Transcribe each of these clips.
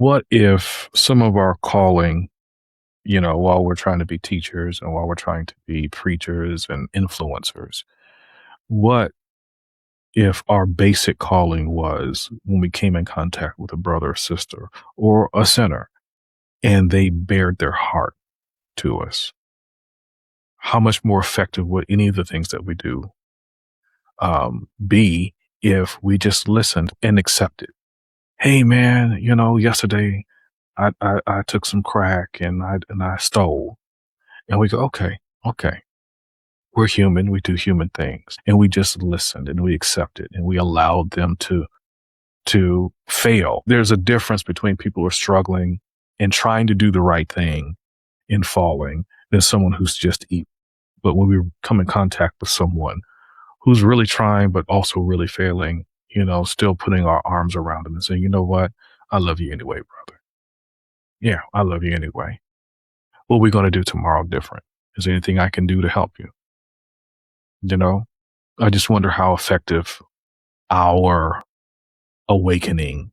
What if some of our calling, while we're trying to be teachers and while we're trying to be preachers and influencers, what if our basic calling was when we came in contact with a brother or sister or a sinner and they bared their heart to us? How much more effective would any of the things that we do be if we just listened and accepted? Hey, man, yesterday I took some crack and I stole. And we go, okay, okay. We're human. We do human things. And we just listened and we accepted and we allowed them to fail. There's a difference between people who are struggling and trying to do the right thing and falling than someone who's just evil. But when we come in contact with someone who's really trying but also really failing, still putting our arms around them and saying, you know what? I love you anyway, brother. Yeah, I love you anyway. What are we going to do tomorrow different? Is there anything I can do to help you? You know, I just wonder how effective our awakening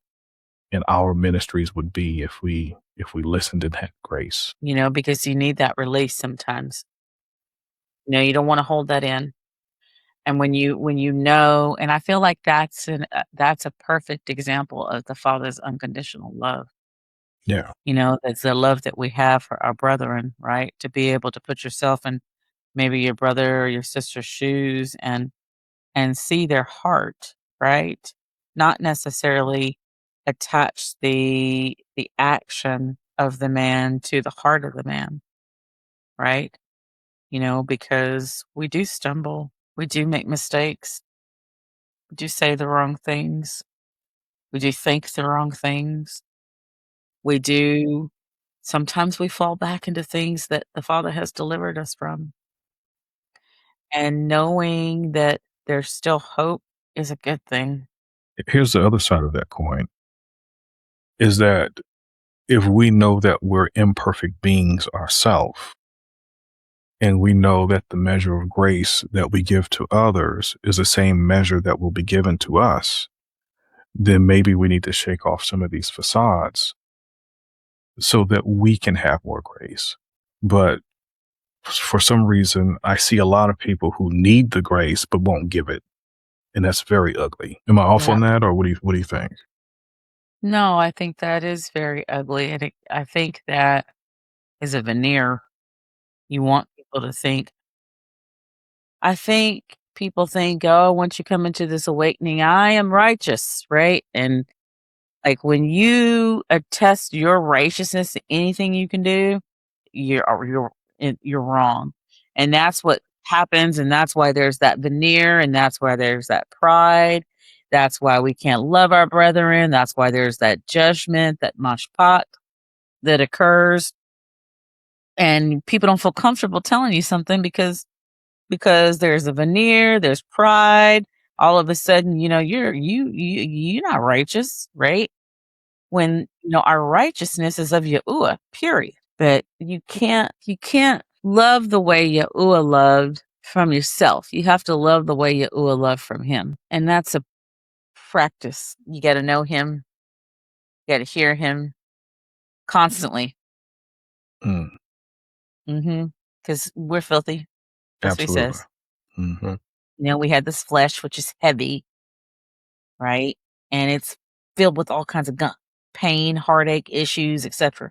and our ministries would be if we listened and had grace. Because you need that release sometimes. You don't want to hold that in. And when you know, and I feel like that's a perfect example of the Father's unconditional love. Yeah. That's the love that we have for our brethren, right? To be able to put yourself in maybe your brother or your sister's shoes and see their heart, right? Not necessarily attach the action of the man to the heart of the man, right? Because we do stumble, we do make mistakes, we do say the wrong things, we do think the wrong things, we do sometimes we fall back into things that the Father has delivered us from. And knowing that there's still hope is a good thing. Here's the other side of that coin is that if we know that we're imperfect beings ourselves, and we know that the measure of grace that we give to others is the same measure that will be given to us, then maybe we need to shake off some of these facades so that we can have more grace. But for some reason, I see a lot of people who need the grace but won't give it. And that's very ugly. Am I off Yeah. on that, or what do you think? No, I think that is very ugly, and I think that is a veneer. You want people to think I think people think, "Oh, once you come into this awakening, I am righteous," right? And, like, when you attest your righteousness to anything you can do, you're wrong, and that's what happens, and that's why there's that veneer, and that's why there's that pride, that's why we can't love our brethren, that's why there's that judgment, that mashpat that occurs, and people don't feel comfortable telling you something because there's a veneer, there's pride. All of a sudden, you're not righteous, right? When our righteousness is of Yahuwah, period. But you can't love the way Yahuwah loved from yourself. You have to love the way Yahuwah loved from him. And that's a practice. You gotta know him, you gotta hear him constantly. Mm, Because we're filthy. That's what he absolutely. says. Hmm. We had this flesh which is heavy, right? And it's filled with all kinds of pain, heartache, issues, etc.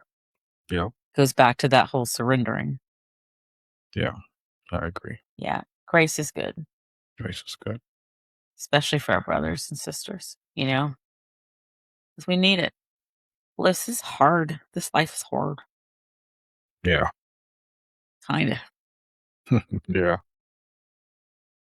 Yeah. Goes back to that whole surrendering. Yeah. I agree. Yeah, grace is good, Grace is good. especially for our brothers and sisters, because we need it. This is hard. This life is hard, Yeah. kind of. Yeah.